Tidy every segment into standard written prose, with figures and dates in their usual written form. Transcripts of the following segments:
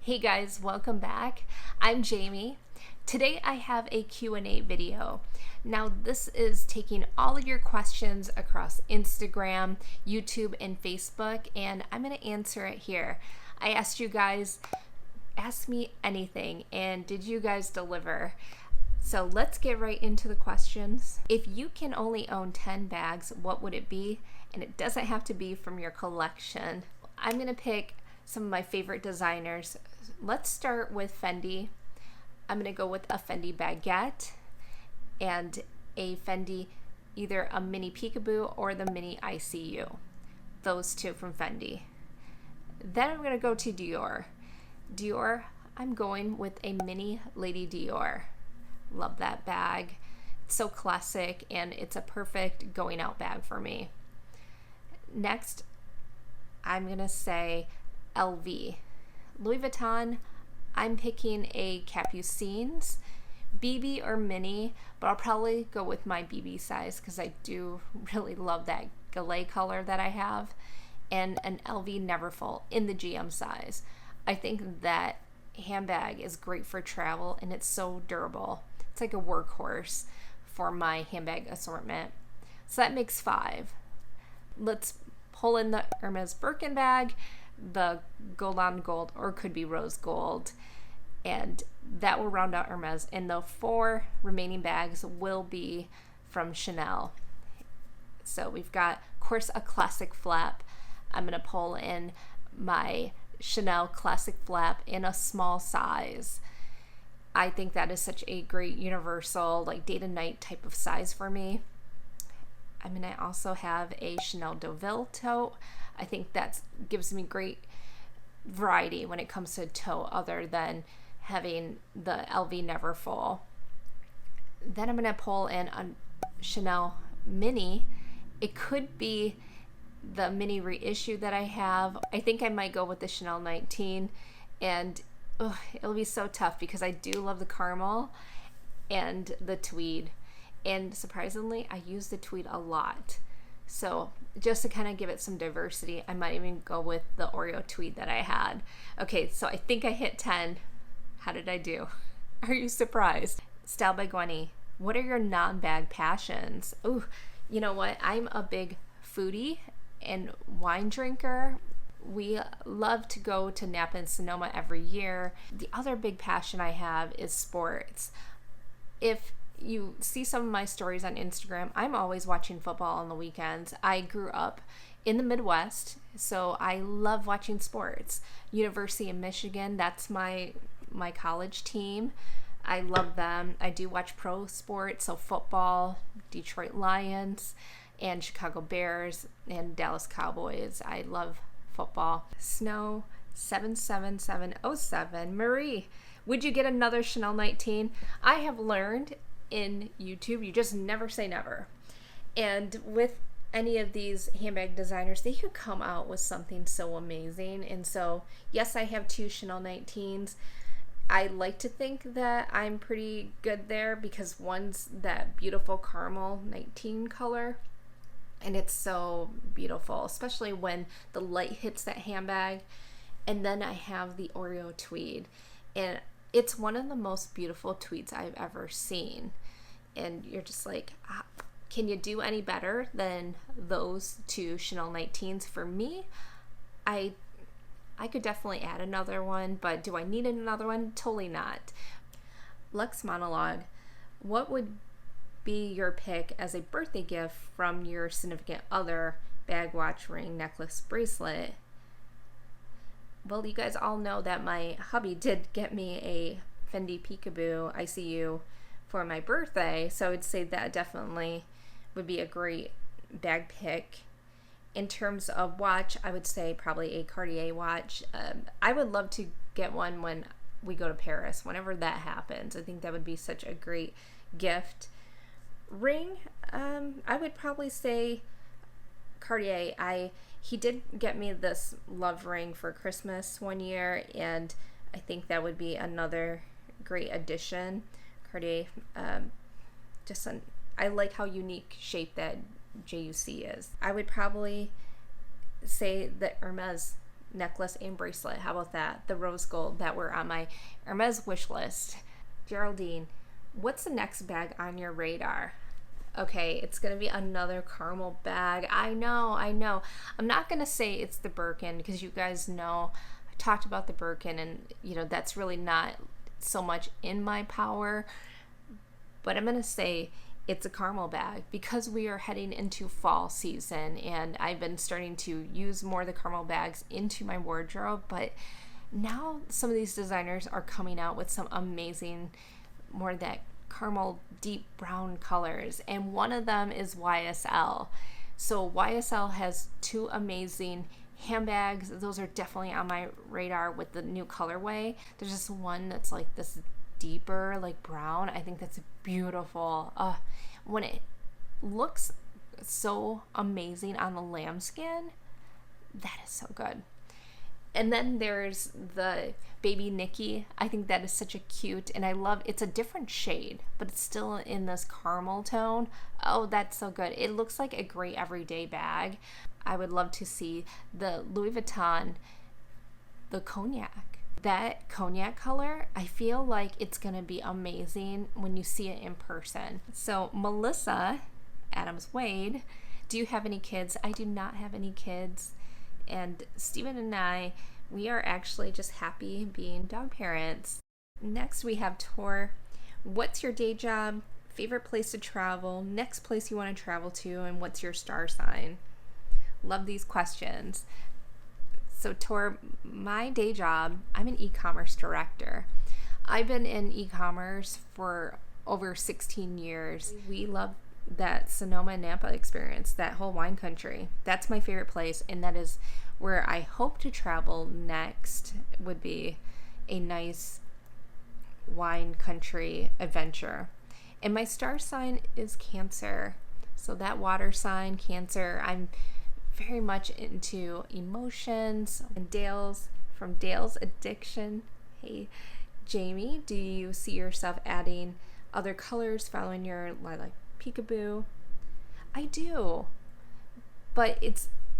Hey guys, welcome back. I'm Jamie. Today I have a Q&A video. Now this is taking all of your questions across Instagram, YouTube, and Facebook, and I'm going to answer it here. I asked you guys, ask me anything, and did you guys deliver? So let's get right into the questions. If you can only own 10 bags, what would it be? And it doesn't have to be from your collection. I'm going to pick some of my favorite designers. Let's start with Fendi. I'm going to go with a Fendi baguette and a Fendi, either a mini peekaboo or the mini ICU. Those two from Fendi. Then I'm going to go to Dior. Dior, I'm going with a mini Lady Dior. Love that bag. It's so classic and it's a perfect going out bag for me. Next, I'm going to say LV. Louis Vuitton, I'm picking a Capucines, BB or mini, but I'll probably go with my BB size because I do really love that Gallet color that I have, and an LV Neverfull in the GM size. I think that handbag is great for travel and it's so durable. It's like a workhorse for my handbag assortment. So that makes 5. Let's pull in the Hermes Birkin bag, the gold on gold, or could be rose gold, and that will round out Hermes, and the 4 remaining bags will be from Chanel. So we've got, of course, a classic flap. I'm going to pull in my Chanel classic flap in a small size. I think that is such a great universal, like day to night type of size for me. I'm going to also have a Chanel Deauville tote. I think that gives me great variety when it comes to tote, other than having the LV Neverfull. Then I'm going to pull in a Chanel mini. It could be the mini reissue that I have. I think I might go with the Chanel 19, and it'll be so tough because I do love the caramel and the tweed. And surprisingly, I use the tweed a lot. So just to kind of give it some diversity, I might even go with the Oreo tweed that I had. Okay, so I think I hit 10. How did I do? Are you surprised? Style by Gwenny, what are your non-bag passions? Oh, you know what? I'm a big foodie and wine drinker. We love to go to Napa and Sonoma every year. The other big passion I have is sports. If you see some of my stories on Instagram, I'm always watching football on the weekends. I grew up in the Midwest, so I love watching sports. University of Michigan, that's my college team. I love them. I do watch pro sports, so football, Detroit Lions, and Chicago Bears, and Dallas Cowboys. I love football. Snow 77707, Marie, would you get another Chanel 19? I have learned in YouTube, you just never say never. And with any of these handbag designers, they could come out with something so amazing. And so, yes, I have 2 Chanel 19s. I like to think that I'm pretty good there because one's that beautiful caramel 19 color, and it's so beautiful, especially when the light hits that handbag. And then I have the Oreo tweed, and it's one of the most beautiful tweeds I've ever seen. And you're just like, can you do any better than those 2 Chanel 19s? For me, I could definitely add another one, but do I need another one? Totally not. Lux Monologue, what would be your pick as a birthday gift from your significant other? Bag, watch, ring, necklace, bracelet. Well, you guys all know that my hubby did get me a Fendi Peekaboo ICU for my birthday, so I would say that definitely would be a great bag pick. In terms of watch, I would say probably a Cartier watch. I would love to get one when we go to Paris, whenever that happens. I think that would be such a great gift. Ring, I would probably say Cartier. He did get me this love ring for Christmas one year, and I think that would be another great addition. Cartier, I like how unique shape that JUC is. I would probably say the Hermes necklace and bracelet. How about that? The rose gold that were on my Hermes wish list. Geraldine, what's the next bag on your radar? Okay, it's gonna be another caramel bag. I know. I'm not gonna say it's the Birkin because you guys know I talked about the Birkin, and that's really not so much in my power. But I'm gonna say it's a caramel bag because we are heading into fall season, and I've been starting to use more of the caramel bags into my wardrobe. But now some of these designers are coming out with some amazing, more of that caramel deep brown colors, and one of them is YSL. So YSL has two amazing handbags. Those are definitely on my radar with the new colorway. There's just one that's like this deeper like brown. I think that's beautiful. When it looks so amazing on the lambskin, that is so good. And then there's the baby Nikki. I think that is such a cute, and I love, it's a different shade, but it's still in this caramel tone. Oh, that's so good. It looks like a great everyday bag. I would love to see the Louis Vuitton, the cognac. That cognac color, I feel like it's gonna be amazing when you see it in person. So Melissa Adams Wade, do you have any kids? I do not have any kids. And Steven and I, we are actually just happy being dog parents. Next we have Tor. What's your day job? Favorite place to travel? Next place you want to travel to? And what's your star sign? Love these questions. So Tor, my day job, I'm an e-commerce director. I've been in e-commerce for over 16 years. We love that Sonoma and Napa experience, that whole wine country. That's my favorite place, and that is where I hope to travel next, would be a nice wine country adventure. And my star sign is Cancer. So that water sign, Cancer, I'm very much into emotions. And from Dale's Addiction. Hey, Jamie, do you see yourself adding other colors following your lilac peekaboo? I do, but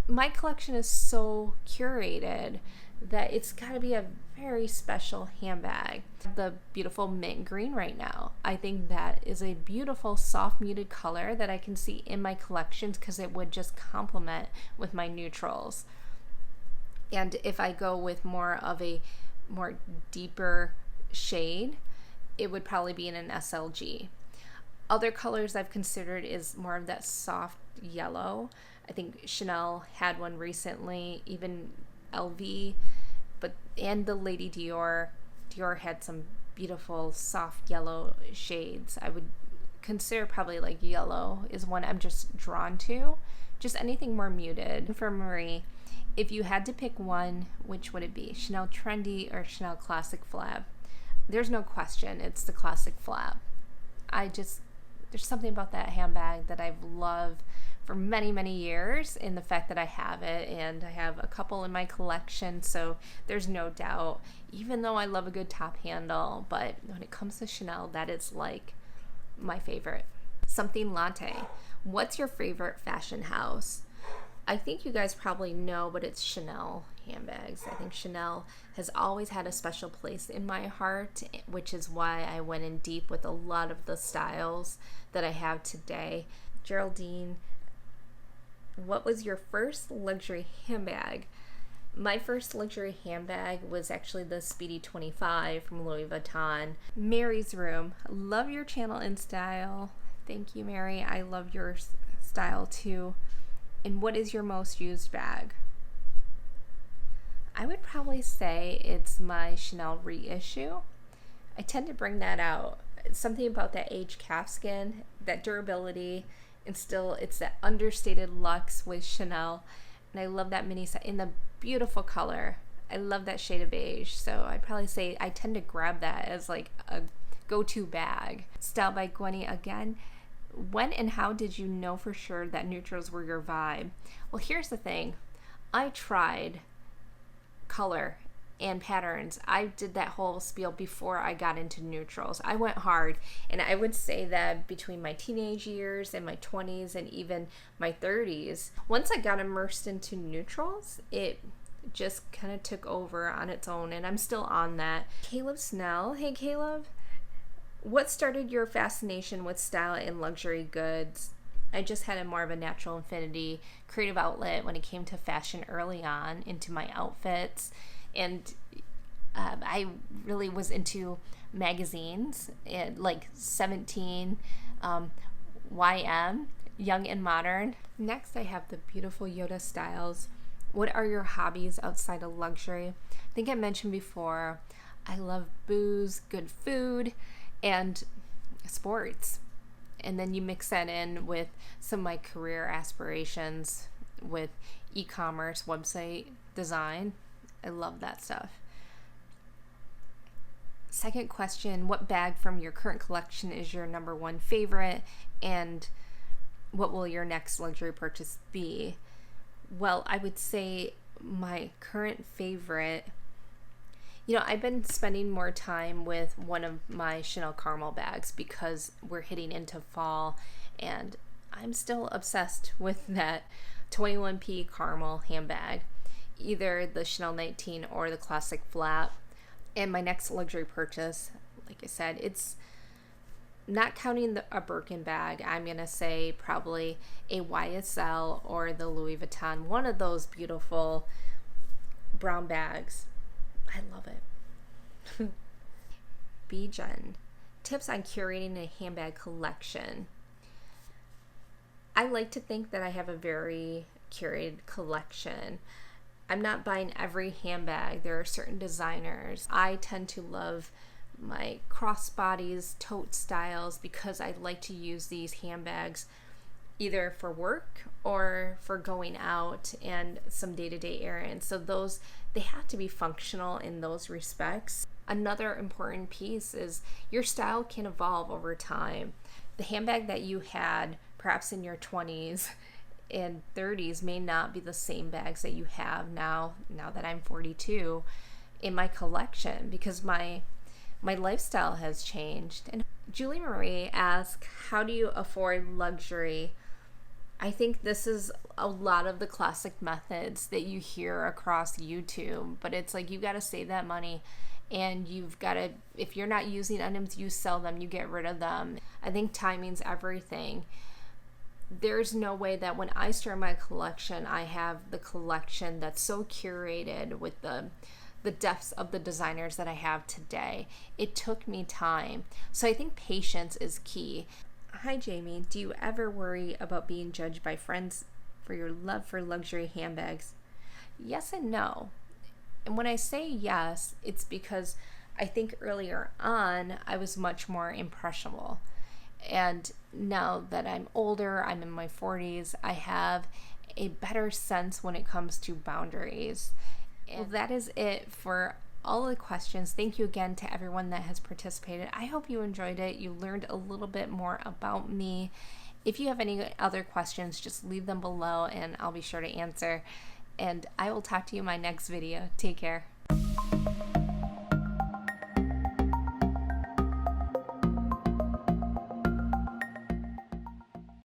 my collection is so curated that it's got to be a very special handbag. The beautiful mint green right now, I think that is a beautiful soft muted color that I can see in my collections because it would just complement with my neutrals. And if I go with more of a more deeper shade, it would probably be in an SLG. Other colors I've considered is more of that soft yellow. I think Chanel had one recently, even LV, and the Lady Dior had some beautiful soft yellow shades. I would consider probably like yellow is one I'm just drawn to. Just anything more muted. For Marie, if you had to pick one, which would it be? Chanel Trendy or Chanel Classic Flab? There's no question, it's the Classic Flab. There's something about that handbag that I've loved for many, many years, in the fact that I have it, and I have a couple in my collection, so there's no doubt, even though I love a good top handle, but when it comes to Chanel, that is like my favorite. Something Latte. What's your favorite fashion house? I think you guys probably know, but it's Chanel handbags. I think Chanel has always had a special place in my heart, which is why I went in deep with a lot of the styles that I have today. Geraldine, what was your first luxury handbag? My first luxury handbag was actually the Speedy 25 from Louis Vuitton. Mary's Room. Love your channel and style. Thank you, Mary. I love your style too. And what is your most used bag? I would probably say it's my Chanel reissue. I tend to bring that out. Something about that aged calfskin, that durability, and still it's that understated luxe with Chanel. And I love that mini set in the beautiful color. I love that shade of beige. So I'd probably say I tend to grab that as like a go-to bag. Style by Gwenny again. When and how did you know for sure that neutrals were your vibe? Well, here's the thing. I tried color and patterns. I did that whole spiel before I got into neutrals. I went hard, and I would say that between my teenage years and my 20s and even my 30s, once I got immersed into neutrals, it just kind of took over on its own, and I'm still on that. Caleb Snell, hey Caleb, what started your fascination with style and luxury goods? I just had a more of a natural affinity, creative outlet when it came to fashion early on into my outfits, and I really was into magazines, and like 17, YM, Young and Modern. Next, I have the beautiful Yoda Styles. What are your hobbies outside of luxury? I think I mentioned before, I love booze, good food, and sports. And then you mix that in with some of my career aspirations with e-commerce, website design. I love that stuff. Second question, what bag from your current collection is your number one favorite, and what will your next luxury purchase be? Well, I would say my current favorite, I've been spending more time with one of my Chanel caramel bags because we're hitting into fall, and I'm still obsessed with that 21p caramel handbag, either the Chanel 19 or the classic flat. And my next luxury purchase, like I said, it's not counting a Birkin bag. I'm going to say probably a YSL or the Louis Vuitton, one of those beautiful brown bags. I love it. Bijan, tips on curating a handbag collection. I like to think that I have a very curated collection. I'm not buying every handbag. There are certain designers. I tend to love my crossbodies, tote styles, because I like to use these handbags either for work or for going out and some day-to-day errands. So they have to be functional in those respects. Another important piece is your style can evolve over time. The handbag that you had perhaps in your 20s and 30s may not be the same bags that you have now that I'm 42 in my collection, because my lifestyle has changed. And Julie Marie asked, how do you afford luxury? I think this is a lot of the classic methods that you hear across YouTube, but it's like you got to save that money, and you've got to, if you're not using items, you sell them, you get rid of them. I think timing's everything. There's no way that when I start my collection, I have the collection that's so curated with the depths of the designers that I have today. It took me time. So I think patience is key. Hi, Jamie. Do you ever worry about being judged by friends for your love for luxury handbags? Yes and no. And when I say yes, it's because I think earlier on, I was much more impressionable. And now that I'm older, I'm in my 40s, I have a better sense when it comes to boundaries. Well, that is it for all the questions. Thank you again to everyone that has participated. I hope you enjoyed it. You learned a little bit more about me. If you have any other questions, just leave them below and I'll be sure to answer. And I will talk to you in my next video. Take care.